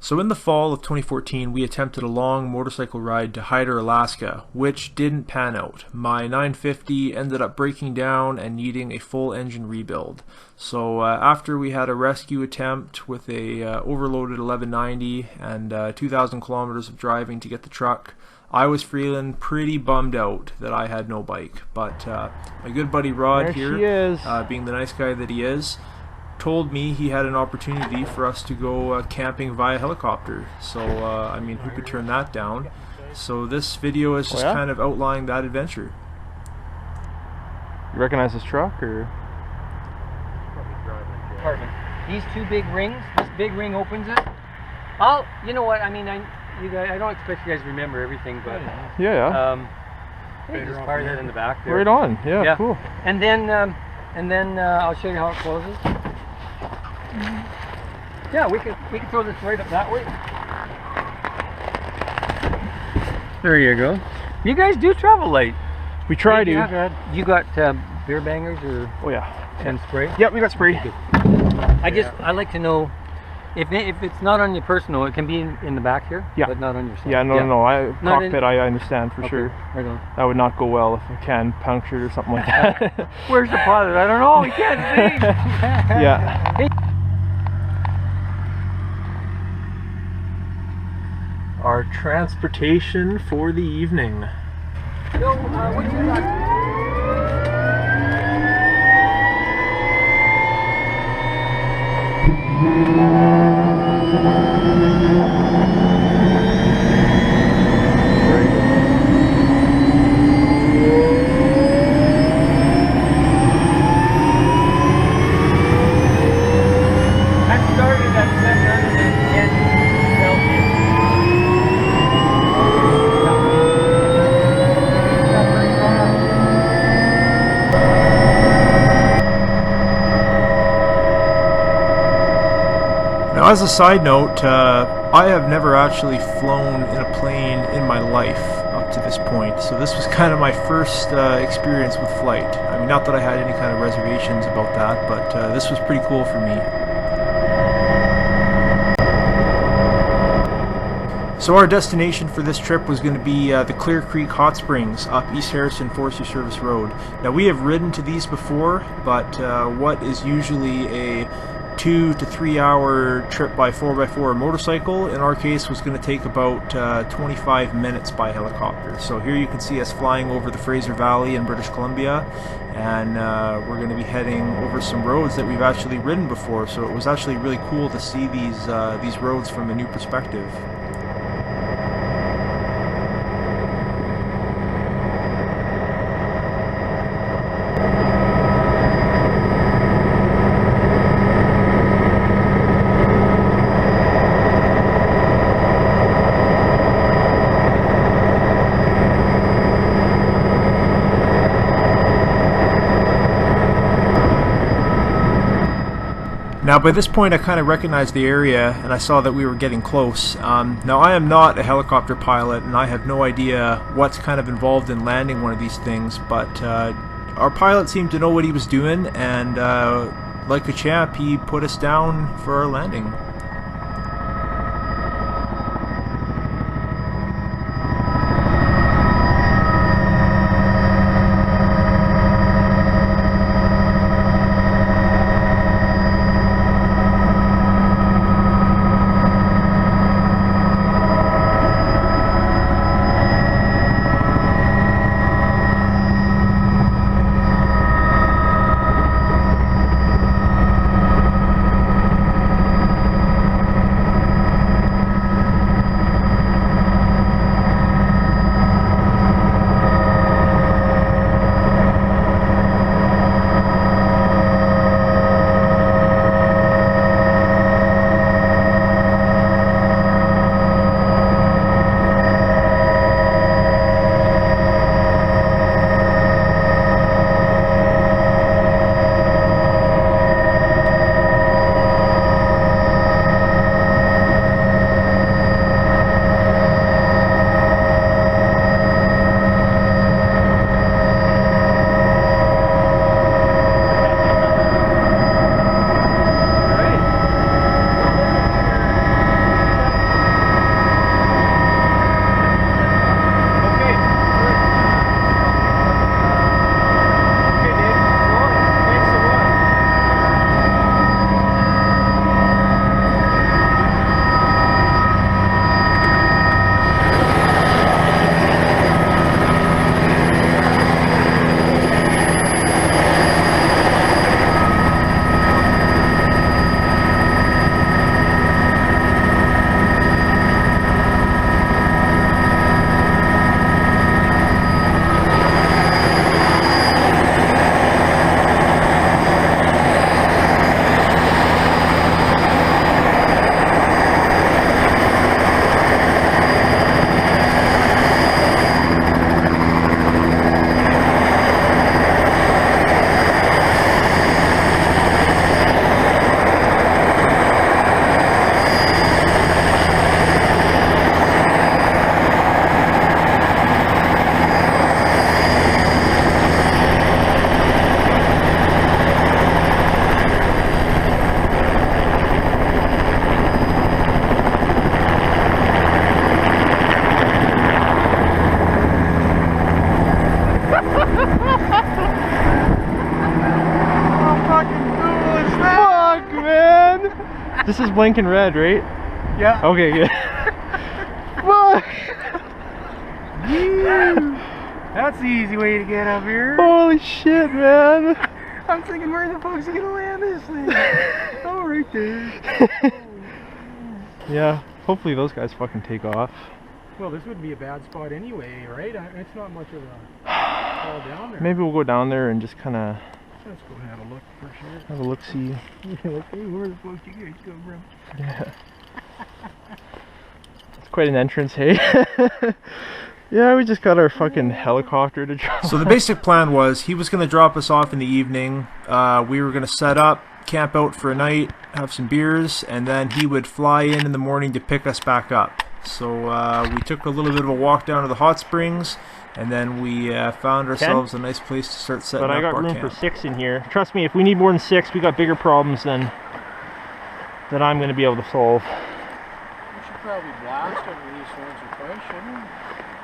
So in the fall of 2014, we attempted a long motorcycle ride to Hyder, Alaska, which didn't pan out. My 950 ended up breaking down and needing a full engine rebuild. So after we had a rescue attempt with a overloaded 1190 and 2,000 kilometers of driving to get the truck, I was feeling pretty bummed out that I had no bike. But my good buddy Rod here, being the nice guy that he is, told me he had an opportunity for us to go camping via helicopter. So I mean, who could turn that down? So this video is just kind of outlining that adventure. You recognize this truck, or? Apartment. These two big rings. This big ring opens it. You know what? I mean, you guys, I don't expect you guys to remember everything, but just fire that in the back there. Right on. Yeah. Cool. And then I'll show you how it closes. Yeah, we can throw this right up that way. There you go. You guys do travel light. We try to. You got beer bangers or? Oh yeah. And spray? Yep, we got spray. Okay. I like to know if it's not on your personal, it can be in the back here. Yeah. But not on your side. Yeah, no. Cockpit, I understand for sure. Right on. That would not go well if a can punctured or something like that. Where's the pilot? I don't know. He can't see. Yeah. Hey. Our transportation for the evening. So, what you got? Now, as a side note, I have never actually flown in a plane in my life up to this point, so this was kind of my first experience with flight. I mean, not that I had any kind of reservations about that, but this was pretty cool for me. So our destination for this trip was going to be the Clear Creek Hot Springs up East Harrison Forestry Service Road. Now, we have ridden to these before, but what is usually a 2 to 3 hour trip by 4x4 motorcycle, in our case, was going to take about 25 minutes by helicopter. So here you can see us flying over the Fraser Valley in British Columbia, and we're going to be heading over some roads that we've actually ridden before. So it was actually really cool to see these roads from a new perspective. Now, by this point, I kind of recognized the area, and I saw that we were getting close. Now, I am not a helicopter pilot, and I have no idea what's kind of involved in landing one of these things, but our pilot seemed to know what he was doing, and like a champ, he put us down for our landing. blinking red, right? Yeah. Okay, good. Fuck! That's the easy way to get up here. Holy shit, man! I'm thinking, where the fuck's he gonna land this thing? Oh, right there. Yeah, hopefully those guys fucking take off. Well, this would be a bad spot anyway, right? It's not much of a fall down there. Maybe we'll go down there and just kind of Let's go have a look for sure. have a look-see. Like, hey, where the fuck you guys come from? Yeah. It's quite an entrance, hey? Yeah, we just got our fucking helicopter to drop. So the basic plan was he was going to drop us off in the evening. We were going to set up, camp out for a night, have some beers, and then he would fly in the morning to pick us back up. So we took a little bit of a walk down to the hot springs, and then we found ourselves a nice place to start setting up But I our got room camp. for 6 in here. Trust me, if we need more than 6, we got bigger problems than I'm going to be able to solve. We should probably blast over these ones or twice, shouldn't we?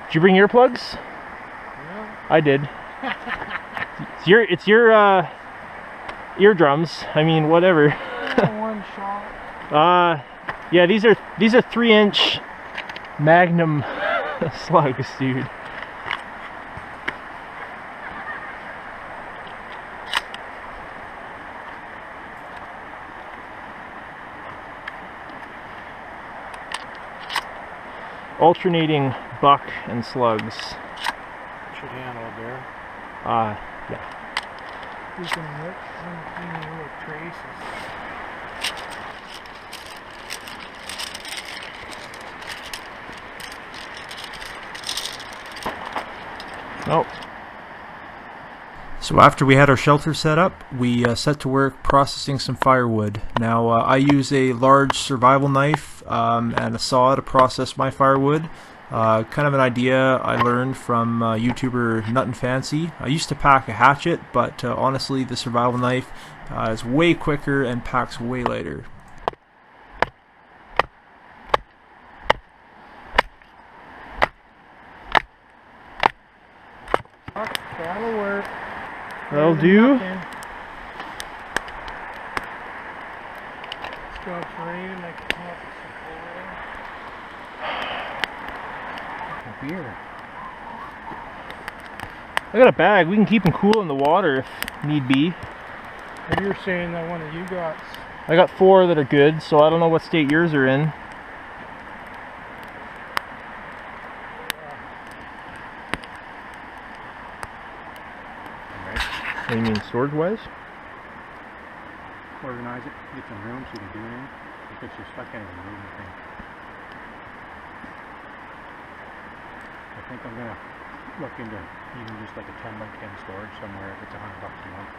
Did you bring earplugs? Yeah. I did. It's your eardrums. I mean, whatever. One shot. Yeah, these are 3-inch Magnum slugs, dude. Alternating buck and slugs. Should handle it there. Yeah. You can look any little traces. Nope. So after we had our shelter set up, we set to work processing some firewood. Now I use a large survival knife and a saw to process my firewood. Kind of an idea I learned from YouTuber Nut and Fancy. I used to pack a hatchet, but honestly the survival knife is way quicker and packs way lighter. That'll work. That'll do. Stop raining like a top of beer. I got a bag. We can keep them cool in the water if need be. But you're saying that one that you got. I got 4 that are good, so I don't know what state yours are in. What do you mean, storage-wise? Organize it, get some room so you can do anything. Because you're stuck in a room thing. I think I'm gonna look into even just like a 10x10 storage somewhere if it's $100 a month.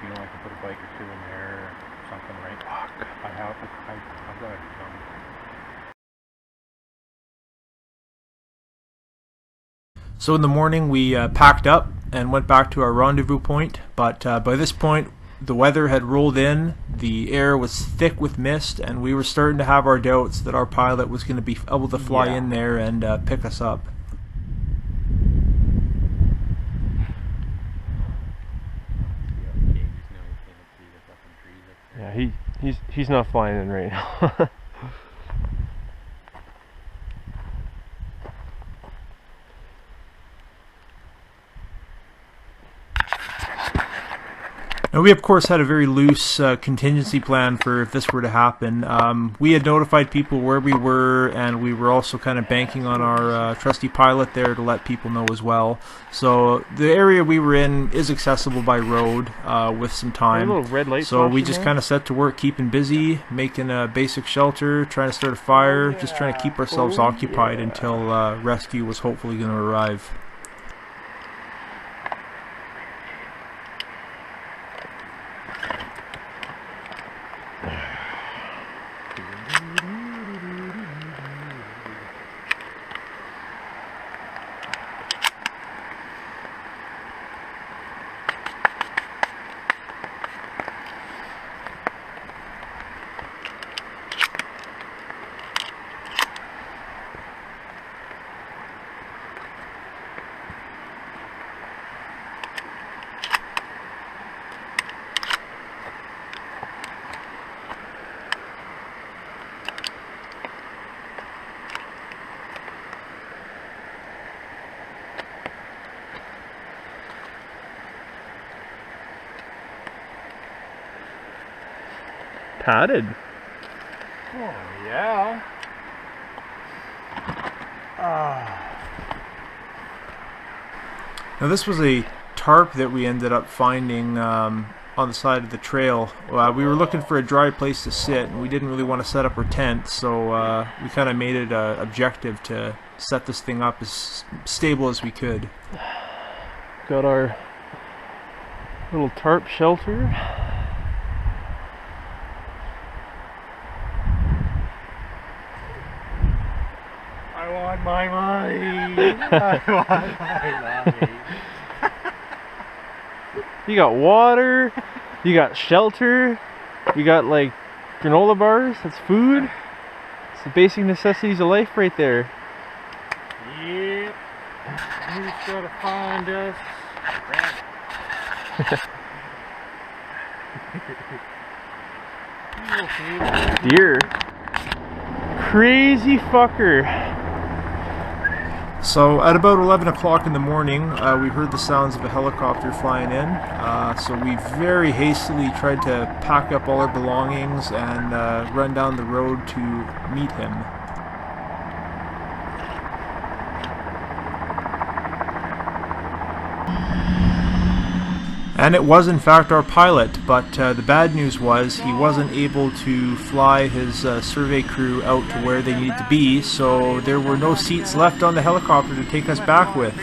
You know, I can put a bike or 2 in there or something, right? Fuck. I've got it. So in the morning we packed up and went back to our rendezvous point, but by this point the weather had rolled in, the air was thick with mist, and we were starting to have our doubts that our pilot was going to be able to fly in there and pick us up. Yeah, he's not flying in right now. Now we of course had a very loose contingency plan for if this were to happen. We had notified people where we were, and we were also kind of banking on our trusty pilot there to let people know as well. So the area we were in is accessible by road with some time. A little red light So we flashing just there. kind of set to work keeping busy, making a basic shelter, trying to start a fire, just trying to keep ourselves occupied until rescue was hopefully going to arrive. padded. Oh, yeah. Now this was a tarp that we ended up finding on the side of the trail. We were looking for a dry place to sit, and we didn't really want to set up our tent, so we kind of made it an objective to set this thing up as stable as we could. Got our little tarp shelter. I want my money. I want my money. You got water, you got shelter, you got like granola bars, that's food. It's the basic necessities of life right there. Yep. Who's gotta find us? Deer. Crazy fucker. So at about 11 o'clock in the morning, we heard the sounds of a helicopter flying in. So we very hastily tried to pack up all our belongings and run down the road to meet him. And it was in fact our pilot, but the bad news was he wasn't able to fly his survey crew out to where they needed to be, so there were no seats left on the helicopter to take us back with.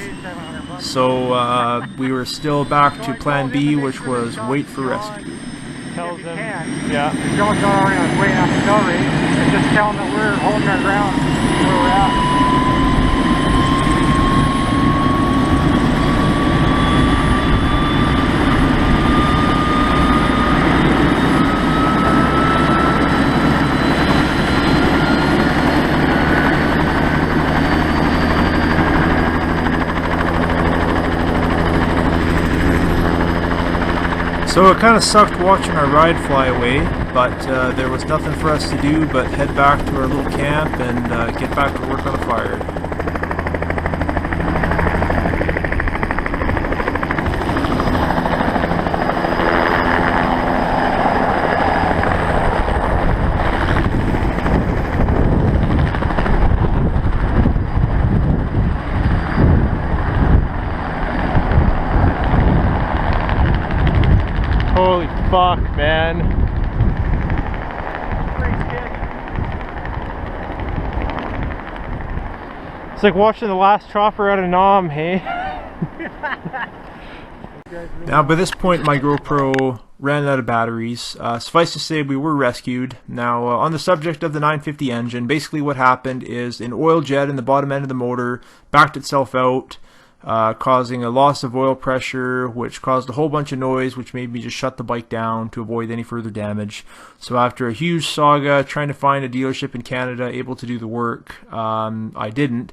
So we were still back to plan B, which was wait for rescue. Tells them, yeah. Don't go around waiting on the accelerate and just tell them that we're holding our ground where we're at. So it kind of sucked watching our ride fly away, but there was nothing for us to do but head back to our little camp and get back to work on the fire. holy fuck, man. It's like watching the last chopper out of Nam, hey? Now by this point my GoPro ran out of batteries. Suffice to say we were rescued. Now on the subject of the 950 engine, basically what happened is an oil jet in the bottom end of the motor backed itself out, causing a loss of oil pressure, which caused a whole bunch of noise, which made me just shut the bike down to avoid any further damage. So after a huge saga trying to find a dealership in Canada able to do the work, I didn't.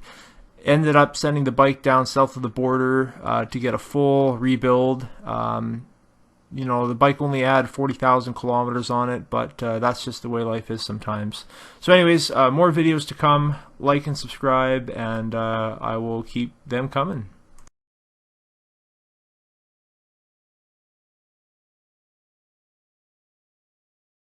Ended up sending the bike down south of the border to get a full rebuild. You know, the bike only had 40,000 kilometers on it, but that's just the way life is sometimes. So anyways, more videos to come. Like and subscribe, and I will keep them coming.